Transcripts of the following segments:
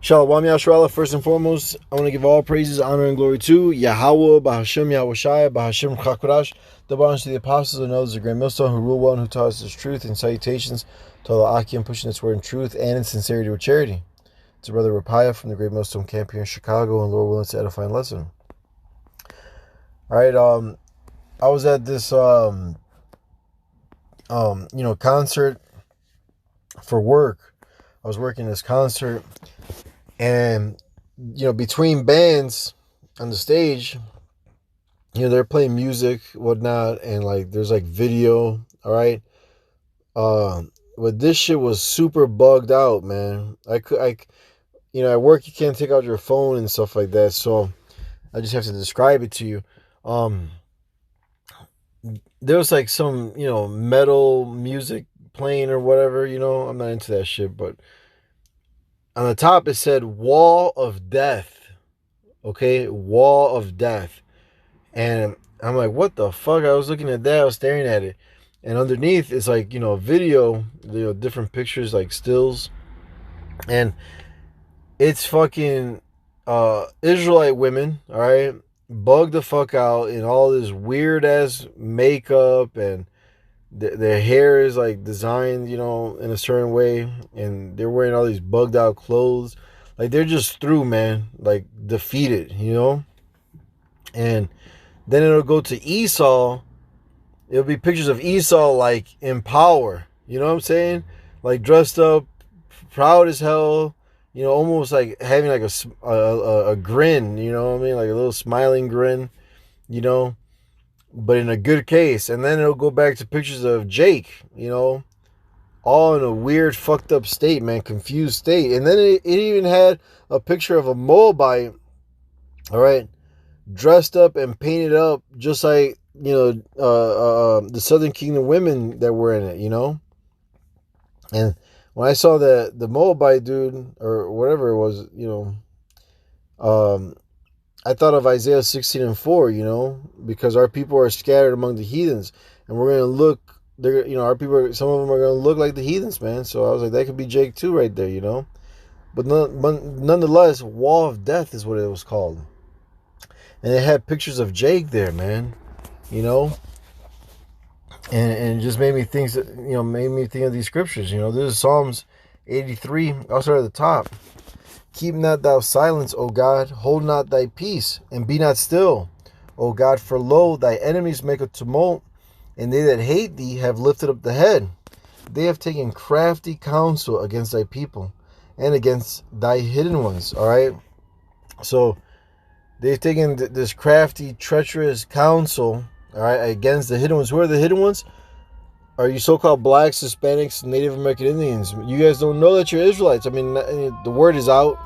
Shalom Yasharallah. First and foremost, I want to give all praises, honor, and glory to Yahweh, Bahashem Yahushai, Bahashem Chakurash, the bonds to the apostles and others, the great millstone who rule well and who taught us this truth, and salutations to all the Akim pushing this word in truth and in sincerity with charity. It's a brother Rapaya from the great millstone camp here in Chicago, and Lord willing to edify and lesson. All right, I was at this concert for work. I was working this concert. And, between bands on the stage, they're playing music, whatnot, and, there's, video, all right? But this shit was super bugged out, man. At work, you can't take out your phone and stuff like that, so I just have to describe it to you. There was, some, metal music playing or whatever, I'm not into that shit, but on the top, it said Wall of Death. Okay? Wall of Death. And I'm like, what the fuck? I was looking at that. I was staring at it. And underneath, it's a video, different pictures, stills. And it's fucking Israelite women, all right? Bugged the fuck out in all this weird-ass makeup, and their hair is designed, in a certain way, and they're wearing all these bugged out clothes. They're just through, man, defeated, and then it'll go to Esau. It'll be pictures of Esau in power, you know what I'm saying? Dressed up, proud as hell, almost having a grin, you know what I mean? A little smiling grin, but in a good case. And then it'll go back to pictures of Jake, all in a weird, fucked up state, man, confused state. And then it even had a picture of a Moabite, all right, dressed up and painted up just like, the Southern Kingdom women that were in it, And when I saw the Moabite dude, or whatever it was, I thought of Isaiah 16:4, because our people are scattered among the heathens, and we're going to look, our people, some of them are going to look like the heathens, man. So I was like, that could be Jake too right there, But nonetheless, Wall of Death is what it was called. And it had pictures of Jake there, man, And it just made me think, of these scriptures, This is Psalms 83, I'll start at the top. Keep not thou silence, O God, hold not thy peace, and be not still, O God, for lo, thy enemies make a tumult, and they that hate thee have lifted up the head. They have taken crafty counsel against thy people, and against thy hidden ones, all right? So, they've taken this crafty, treacherous counsel, all right, against the hidden ones. Who are the hidden ones? Are you so-called blacks, Hispanics, Native American Indians? You guys don't know that you're Israelites. I mean, the word is out.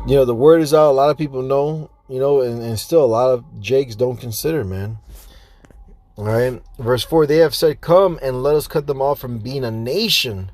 The word is out. A lot of people know, and still a lot of Jakes don't consider, man. All right. Verse 4, they have said, come and let us cut them off from being a nation,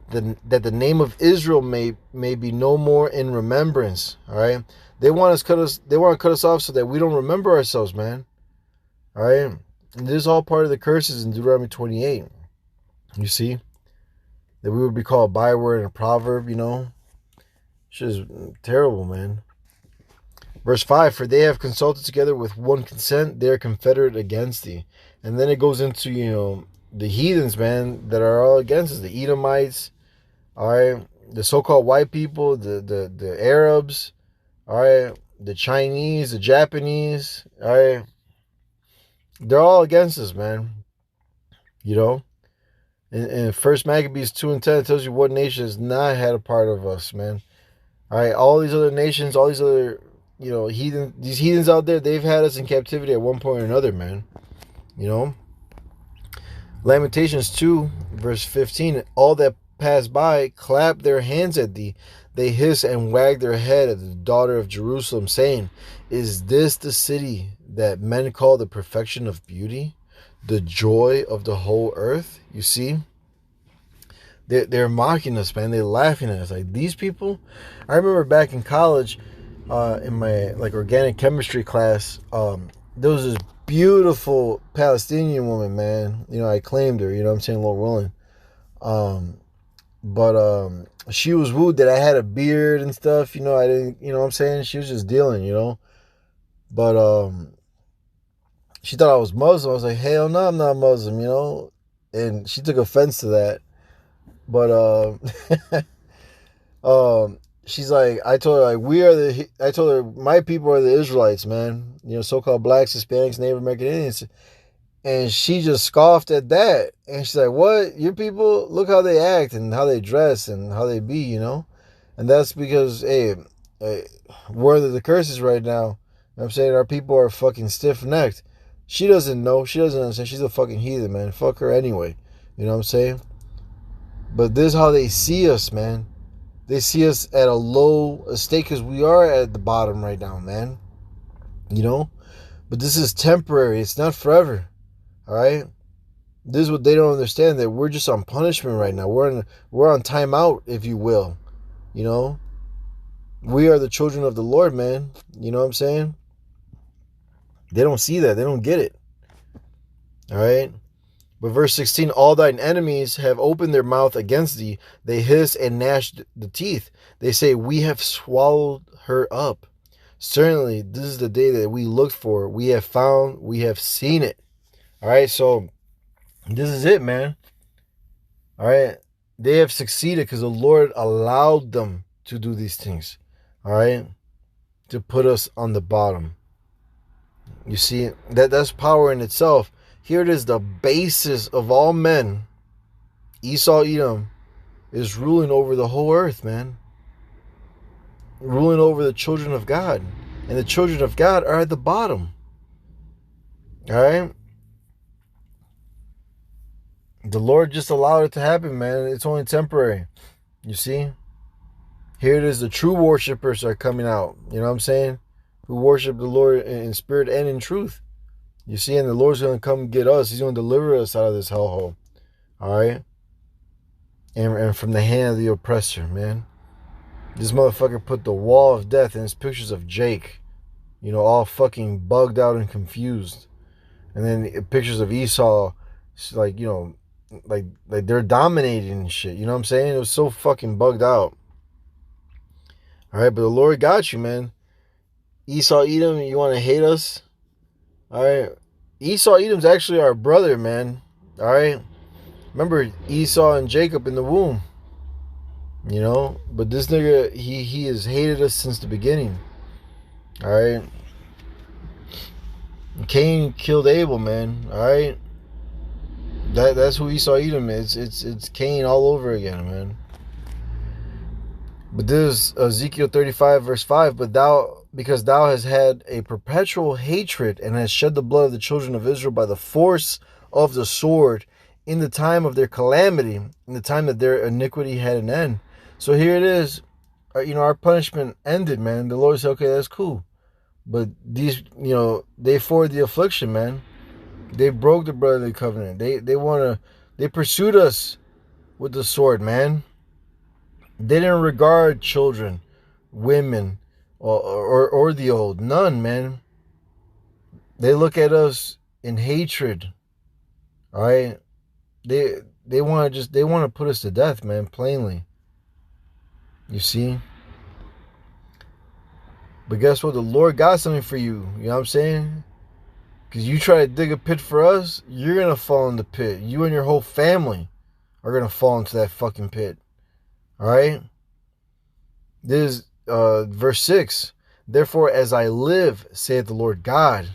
that the name of Israel may be no more in remembrance. All right. They want to cut us off so that we don't remember ourselves, man. All right. And this is all part of the curses in Deuteronomy 28. You see? That we would be called a byword and a proverb, Which is terrible, man. Verse 5, for they have consulted together with one consent, they are confederate against thee. And then it goes into, the heathens, man, that are all against us. The Edomites, all right, the so-called white people, the Arabs, all right, the Chinese, the Japanese, all right. They're all against us, man. In 1 Maccabees 2:10, it tells you what nation has not had a part of us, man. All right, all these other nations, all these other, these heathens out there, they've had us in captivity at one point or another, man. Lamentations 2, verse 15, all that pass by clap their hands at thee. They hiss and wag their head at the daughter of Jerusalem, saying, is this the city that men call the perfection of beauty, the joy of the whole earth? You see? They're mocking us, man. They're laughing at us. These people, I remember back in college, in my organic chemistry class, there was this beautiful Palestinian woman, man. I claimed her, Lord willing. But she was wooed that I had a beard and stuff, you know. I didn't, you know what I'm saying? She was just dealing, you know. But she thought I was Muslim. I was like, hell no, I'm not Muslim, you know. And she took offense to that. But she's like, I told her, like, I told her, my people are the Israelites, man. You know, so-called blacks, Hispanics, Native American Indians. And she just scoffed at that. And she's like, what? Your people, look how they act and how they dress and how they be, you know? And that's because, hey, we're under the curses right now. You know what I'm saying? Our people are fucking stiff-necked. She doesn't know. She doesn't understand. She's a fucking heathen, man. Fuck her anyway. You know what I'm saying? But this is how they see us, man. They see us at a low state because we are at the bottom right now, man. You know? But this is temporary. It's not forever. All right? This is what they don't understand, that we're just on punishment right now. We're on timeout, if you will. You know? We are the children of the Lord, man. You know what I'm saying? They don't see that. They don't get it. All right? But verse 16, all thine enemies have opened their mouth against thee. They hiss and gnash the teeth. They say, we have swallowed her up. Certainly, this is the day that we looked for. We have found, we have seen it. All right, so this is it, man. All right, they have succeeded because the Lord allowed them to do these things. All right, to put us on the bottom. You see, that's power in itself. Here it is, the basis of all men. Esau, Edom, is ruling over the whole earth, man. Ruling over the children of God. And the children of God are at the bottom. All right? The Lord just allowed it to happen, man. It's only temporary. You see? Here it is, the true worshipers are coming out. You know what I'm saying? Who worship the Lord in spirit and in truth. You see, and the Lord's going to come get us. He's going to deliver us out of this hellhole. All right? And from the hand of the oppressor, man. This motherfucker put the wall of death, and it's pictures of Jake. You know, all fucking bugged out and confused. And then pictures of Esau, like, you know, like they're dominating and shit. You know what I'm saying? It was so fucking bugged out. All right, but the Lord got you, man. Esau, Edom, you want to hate us? All right. Esau, Edom's actually our brother, man. All right. Remember Esau and Jacob in the womb. You know, but this nigga, he has hated us since the beginning. All right. Cain killed Abel, man. All right. That's who Esau Edom is. It's Cain all over again, man. But this is Ezekiel 35 verse 5. But thou, because thou hast had a perpetual hatred and hast shed the blood of the children of Israel by the force of the sword in the time of their calamity, in the time that their iniquity had an end. So here it is. You know, our punishment ended, man. The Lord said, okay, that's cool. But these, you know, they forward the affliction, man. They broke the brotherly covenant. They pursued us with the sword, man. They didn't regard children, women, or the old. None, man. They look at us in hatred. All right? They want to put us to death, man, plainly. You see? But guess what? The Lord got something for you. You know what I'm saying? Because you try to dig a pit for us, you're going to fall in the pit. You and your whole family are going to fall into that fucking pit. All right? This is verse 6. Therefore, as I live, saith the Lord God,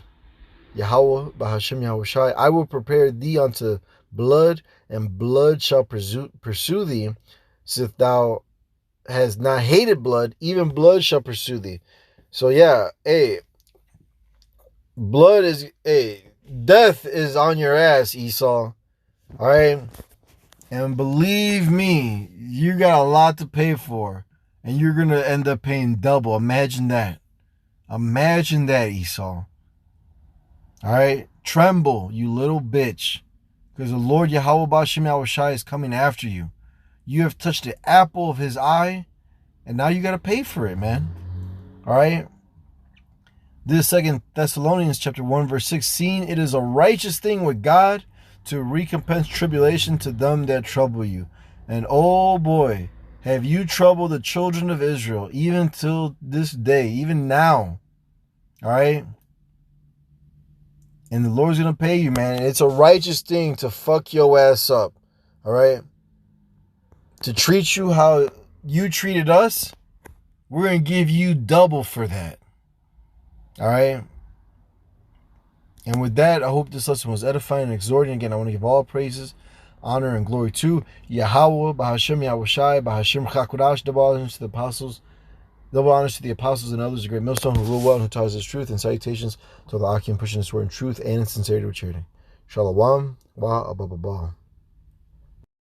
Yahweh, Bahashem Yahushai, I will prepare thee unto blood, and blood shall pursue thee, since thou hast not hated blood, even blood shall pursue thee. So yeah, hey, death is on your ass, Esau. All right? And believe me, you got a lot to pay for. And you're going to end up paying double. Imagine that. Imagine that, Esau. All right? Tremble, you little bitch. Because the Lord Yahweh Ba'ashem Yahushai is coming after you. You have touched the apple of his eye. And now you got to pay for it, man. All right? This is 2 Thessalonians chapter 1, verse 6. Seeing it is a righteous thing with God to recompense tribulation to them that trouble you, And oh boy, have you troubled the children of Israel even till this day, even now. All right? And the Lord's going to pay you, man. And it's a righteous thing to fuck your ass up. All right? To treat you how you treated us, we're going to give you double for that. All right? And with that, I hope this lesson was edifying and exhorting. Again, I want to give all praises, honor, and glory to Yahweh, Bahashem Yahushai, Bahashem Chakudash, double honors to the apostles, double honors to the apostles and others, the great millstone who rule well and who taught us truth, and salutations to the Akim pushing this word in truth and in sincerity with charity. Shalom, wa abababah.